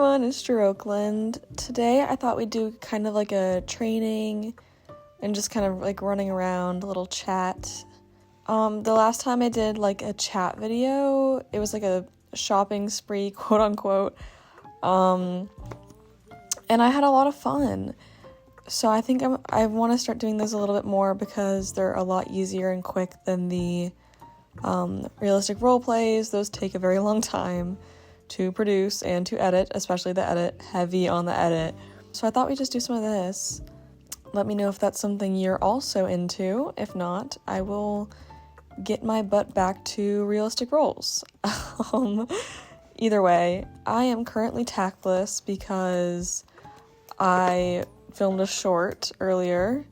everyone, it's Drew Oakland. Today I thought we'd do kind of like a training and just kind of like running around, a little chat. The last time I did like a chat video, it was like a shopping spree, quote unquote. And I had a lot of fun. So I think I want to start doing this a little bit more because they're a lot easier and quick than the realistic role plays. Those take a very long time to produce and to edit, especially the edit, heavy on the edit. So I thought we'd just do some of this. Let me know if that's something you're also into. If not, I will get my butt back to realistic roles. Either way, I am currently tactless because I filmed a short earlier.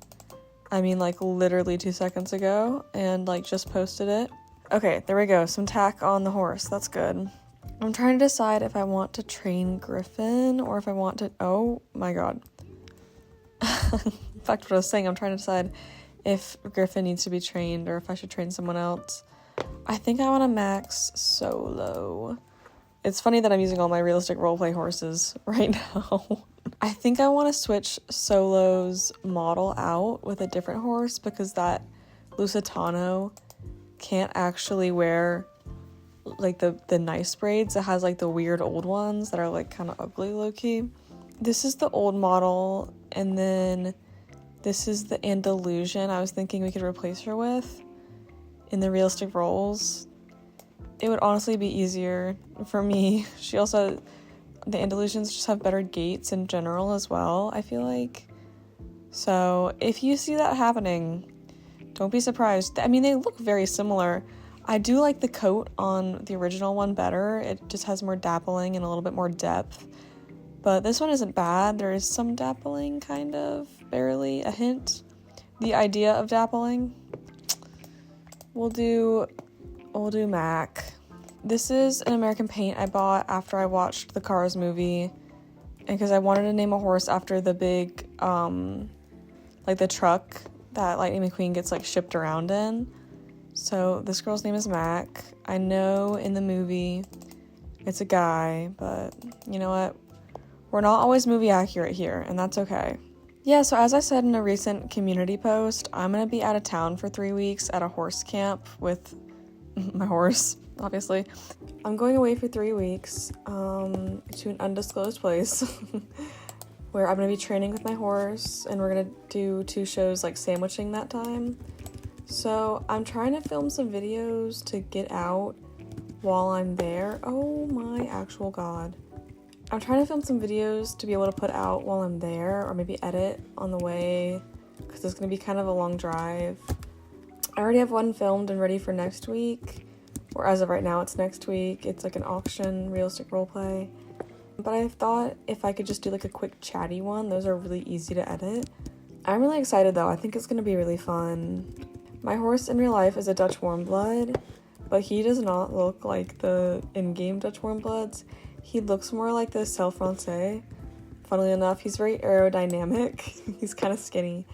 I mean, like literally 2 seconds ago, and like just posted it. Okay, there we go. Some tack on the horse. That's good. I'm trying to decide if I want to train Griffin or if I want to... Oh my god. In fact, what I was saying, I'm trying to decide if Griffin needs to be trained or if I should train someone else. I think I want to max Solo. It's funny that I'm using all my realistic roleplay horses right now. I think I want to switch Solo's model out with a different horse because that Lusitano can't actually wear like the nice braids. It has like the weird old ones that are like kind of ugly low-key. This is the old model, and then this is the Andalusian I was thinking we could replace her with in the realistic roles. It would honestly be easier for me. She also, the Andalusians just have better gaits in general as well, I feel like. So if you see that happening, don't be surprised. I mean, they look very similar. I do like the coat on the original one better. It just has more dappling and a little bit more depth. But this one isn't bad. There is some dappling, kind of, barely, a hint. The idea of dappling. We'll do Mac. This is an American Paint I bought after I watched the Cars movie. And because I wanted to name a horse after the big, like the truck that Lightning McQueen gets like shipped around in. So this girl's name is Mac. I know in the movie it's a guy, but you know what? We're not always movie accurate here, and that's okay. Yeah, so as I said in a recent community post, I'm going to be out of town for 3 weeks at a horse camp with my horse, obviously. I'm going away for 3 weeks to an undisclosed place where I'm going to be training with my horse, and we're going to do 2 shows like sandwiching that time. So I'm trying to film some videos to get out while I'm there. Oh my actual god. I'm trying to film some videos to be able to put out while I'm there, or maybe edit on the way, because it's going to be kind of a long drive. I already have one filmed and ready for next week, or as of right now it's next week. It's like an auction, realistic roleplay. But I thought if I could just do like a quick chatty one, those are really easy to edit. I'm really excited though. I think it's going to be really fun. My horse in real life is a Dutch Warmblood, but he does not look like the in-game Dutch Warmbloods. He looks more like the Selle Francais. Funnily enough, he's very aerodynamic. He's kind of skinny.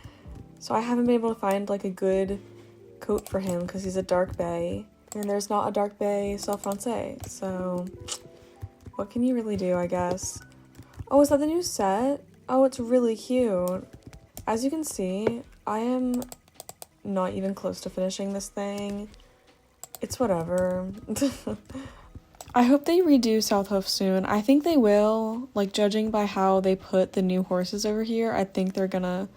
So I haven't been able to find like a good coat for him because he's a dark bay. And there's not a dark bay Selle Francais. So what can you really do, I guess? Oh, is that the new set? Oh, it's really cute. As you can see, I am not even close to finishing this thing. It's whatever. I hope they redo South Hoof soon. I think they will. Like, judging by how they put the new horses over here, I think they're gonna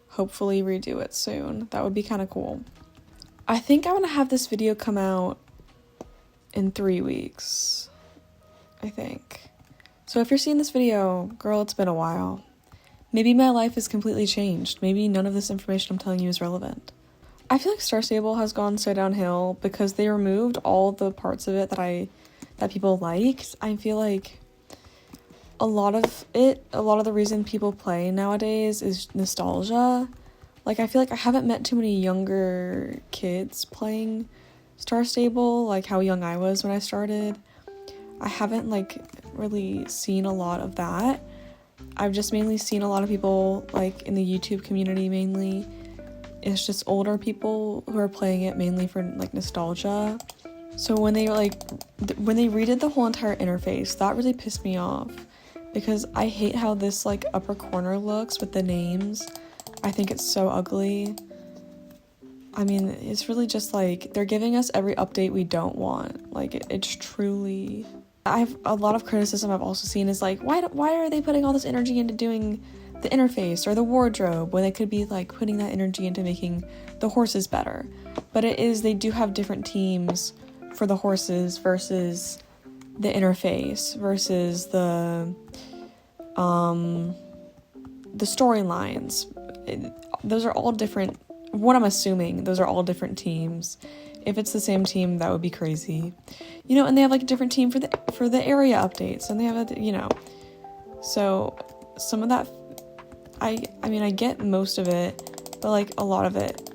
hopefully redo it soon. That would be kind of cool. I think I'm gonna have this video come out in 3 weeks. I think. So if you're seeing this video, girl, it's been a while. Maybe my life has completely changed. Maybe none of this information I'm telling you is relevant. I feel like Star Stable has gone so downhill because they removed all the parts of it that people liked. I feel like a lot of the reason people play nowadays is nostalgia. Like, I feel like I haven't met too many younger kids playing Star Stable, like how young I was when I started. I haven't like really seen a lot of that. I've just mainly seen a lot of people like in the YouTube community mainly. It's just older people who are playing it mainly for like nostalgia. So when they redid the whole entire interface, that really pissed me off because I hate how this like upper corner looks with the names. I think it's so ugly. I mean, it's really just like they're giving us every update we don't want. Like it's truly, I've a lot of criticism I've also seen is like, why are they putting all this energy into doing the interface or the wardrobe when they could be like putting that energy into making the horses better? But they do have different teams for the horses versus the interface versus the storylines. Those are all different. What I'm assuming, those are all different teams. If it's the same team, that would be crazy. And they have like a different team for the area updates, and they have so some of that I mean I get most of it, but like a lot of it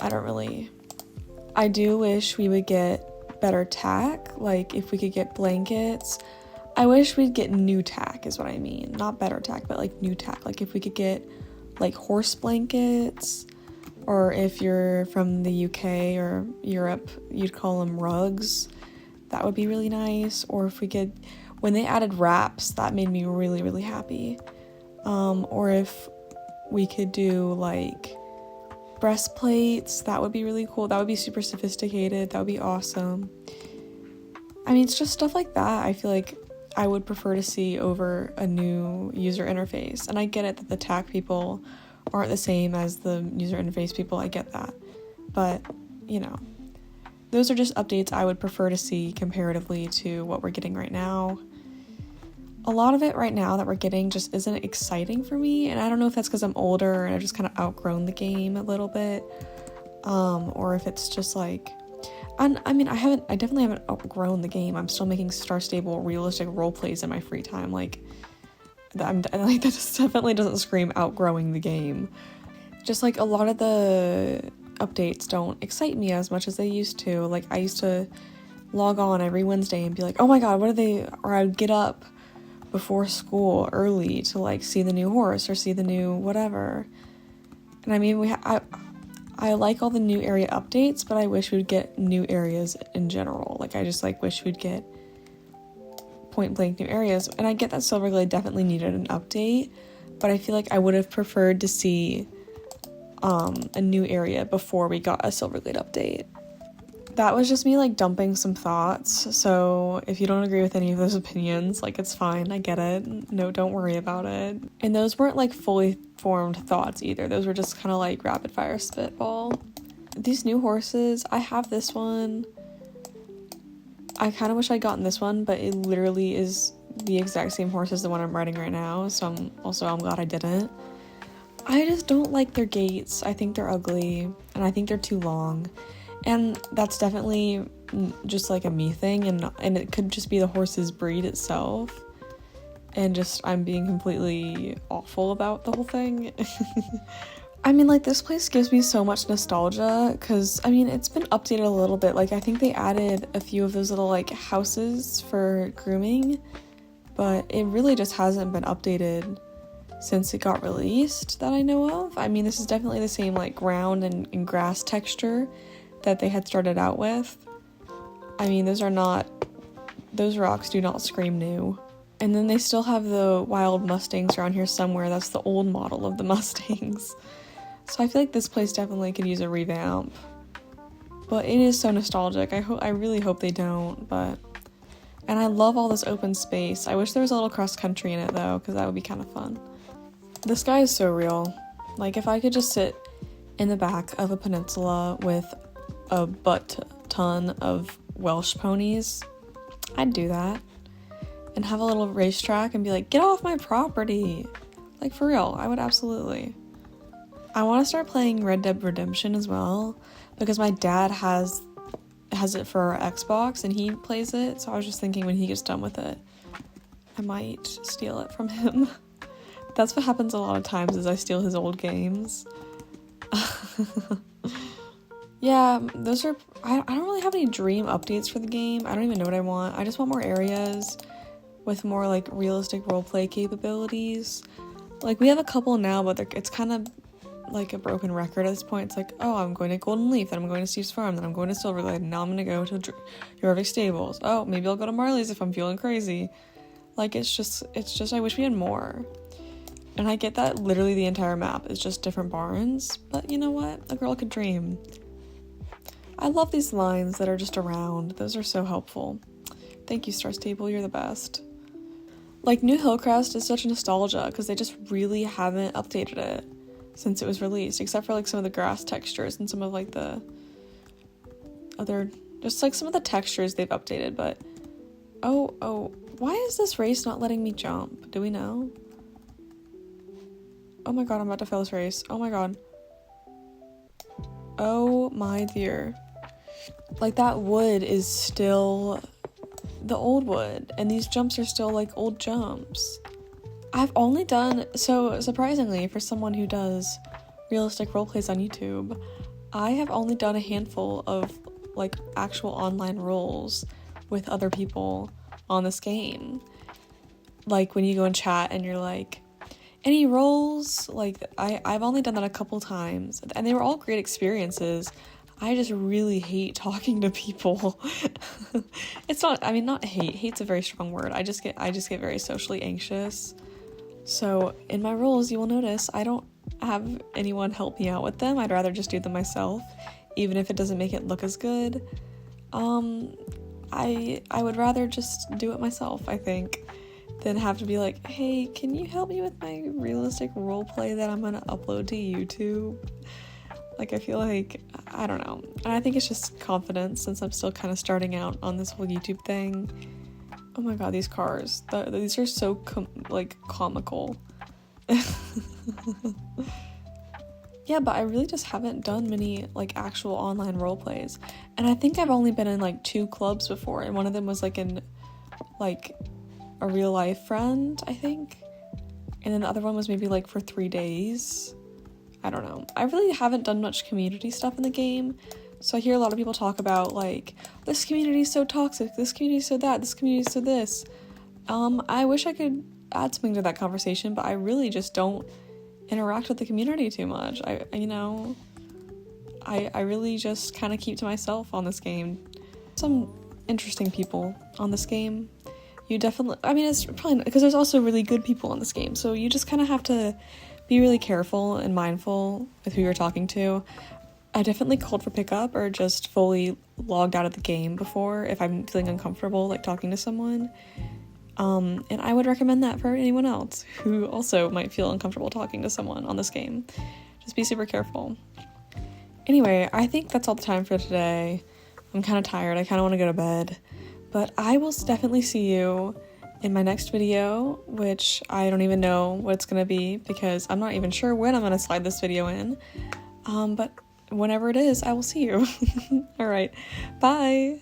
I do wish we would get better tack. Like if we could get blankets, I wish we'd get new tack is what I mean. Not better tack, but like new tack. Like if we could get like horse blankets, or if you're from the UK or Europe, you'd call them rugs. That would be really nice. Or if we could, when they added wraps, that made me really, really happy. Or if we could do like breastplates, that would be really cool. That would be super sophisticated. That would be awesome. I mean, it's just stuff like that I feel like I would prefer to see over a new user interface. And I get it that the tack people aren't the same as the user interface people, I get that. But, those are just updates I would prefer to see comparatively to what we're getting right now. A lot of it right now that we're getting just isn't exciting for me, and I don't know if that's because I'm older and I've just kind of outgrown the game a little bit, or if it's just like, and I mean, I definitely haven't outgrown the game. I'm still making Star Stable realistic role plays in my free time, like that just definitely doesn't scream outgrowing the game. Just like a lot of the updates don't excite me as much as they used to. Like I used to log on every Wednesday and be like, oh my god, what are they, or I would get up before school early to like see the new horse or see the new whatever. And I mean, I like all the new area updates, but I wish we'd get new areas in general. Like I just like wish we'd get point blank new areas. And I get that Silverglade definitely needed an update, but I feel like I would have preferred to see a new area before we got a Silverglade update. That was just me like dumping some thoughts, so if you don't agree with any of those opinions, like it's fine, I get it. No, don't worry about it. And those weren't like fully formed thoughts either. Those were just kind of like rapid fire spitball. These new horses, I have this one. I kind of wish I'd gotten this one, but it literally is the exact same horse as the one I'm riding right now, so I'm glad I didn't. I just don't like their gaits. I think they're ugly, and I think they're too long. And that's definitely just like a me thing, and it could just be the horse's breed itself. And just I'm being completely awful about the whole thing. I mean, like, this place gives me so much nostalgia, because, I mean, it's been updated a little bit. Like, I think they added a few of those little, like, houses for grooming, but it really just hasn't been updated since it got released that I know of. I mean, this is definitely the same, like, ground and grass texture that they had started out with. I mean, those rocks do not scream new. And then they still have the wild Mustangs around here somewhere. That's the old model of the Mustangs. So I feel like this place definitely could use a revamp. But it is so nostalgic. I really hope they don't, but... And I love all this open space. I wish there was a little cross-country in it, though, because that would be kind of fun. The sky is so real. Like, if I could just sit in the back of a peninsula with a butt-ton of Welsh ponies, I'd do that. And have a little racetrack and be like, get off my property! Like, for real, I would absolutely. I want to start playing Red Dead Redemption as well, because my dad has it for our Xbox, and he plays it, so I was just thinking when he gets done with it, I might steal it from him. That's what happens a lot of times, is I steal his old games. Yeah, those are... I don't really have any dream updates for the game. I don't even know what I want. I just want more areas with more, like, realistic roleplay capabilities. Like, we have a couple now, but it's kind of like a broken record at this point. It's like, oh, I'm going to Golden Leaf, then I'm going to Steve's Farm, then I'm going to Silverglade, and now I'm going to go to Jorvik Stables. Oh, maybe I'll go to Marley's if I'm feeling crazy. Like, it's just, I wish we had more. And I get that literally the entire map is just different barns, but you know what? A girl could dream. I love these lines that are just around. Those are so helpful. Thank you, Star Stable, you're the best. Like, New Hillcrest is such nostalgia because they just really haven't updated it since it was released, except for like some of the grass textures and some of like the other, just like some of the textures they've updated. But oh, why is this race not letting me jump? Do we know? Oh my god, I'm about to fail this race. Oh my god. Oh my dear. Like, that wood is still the old wood, and these jumps are still like old jumps. I've only done, so surprisingly for someone who does realistic roleplays on YouTube, I have only done a handful of like actual online roles with other people on this game. Like when you go in chat and you're like, any roles? Like, I've only done that a couple times, and they were all great experiences. I just really hate talking to people. It's not, I mean, not hate. Hate's a very strong word. I just get very socially anxious. So in my roles, you will notice I don't have anyone help me out with them. I'd rather just do them myself, even if it doesn't make it look as good. I would rather just do it myself, I think, than have to be like, hey, can you help me with my realistic roleplay that I'm gonna upload to YouTube? Like, I feel like, I don't know. And I think it's just confidence since I'm still kind of starting out on this whole YouTube thing. Oh my god, these cars. These are so, comical. Yeah, but I really just haven't done many, like, actual online roleplays. And I think I've only been in, like, 2 clubs before. And one of them was, like, in, like, a real-life friend, I think. And then the other one was maybe, like, for 3 days. I don't know. I really haven't done much community stuff in the game. So I hear a lot of people talk about, like, this community is so toxic, this community is so that, this community is so this. I wish I could add something to that conversation, but I really just don't interact with the community too much. I really just kind of keep to myself on this game. Some interesting people on this game. You definitely, I mean, it's probably, because there's also really good people on this game, so you just kind of have to be really careful and mindful with who you're talking to. I definitely called for pickup or just fully logged out of the game before if I'm feeling uncomfortable, like, talking to someone. And I would recommend that for anyone else who also might feel uncomfortable talking to someone on this game. Just be super careful. Anyway, I think that's all the time for today. I'm kind of tired. I kind of want to go to bed. But I will definitely see you in my next video, which I don't even know what it's going to be because I'm not even sure when I'm going to slide this video in. But whenever it is, I will see you. All right. Bye.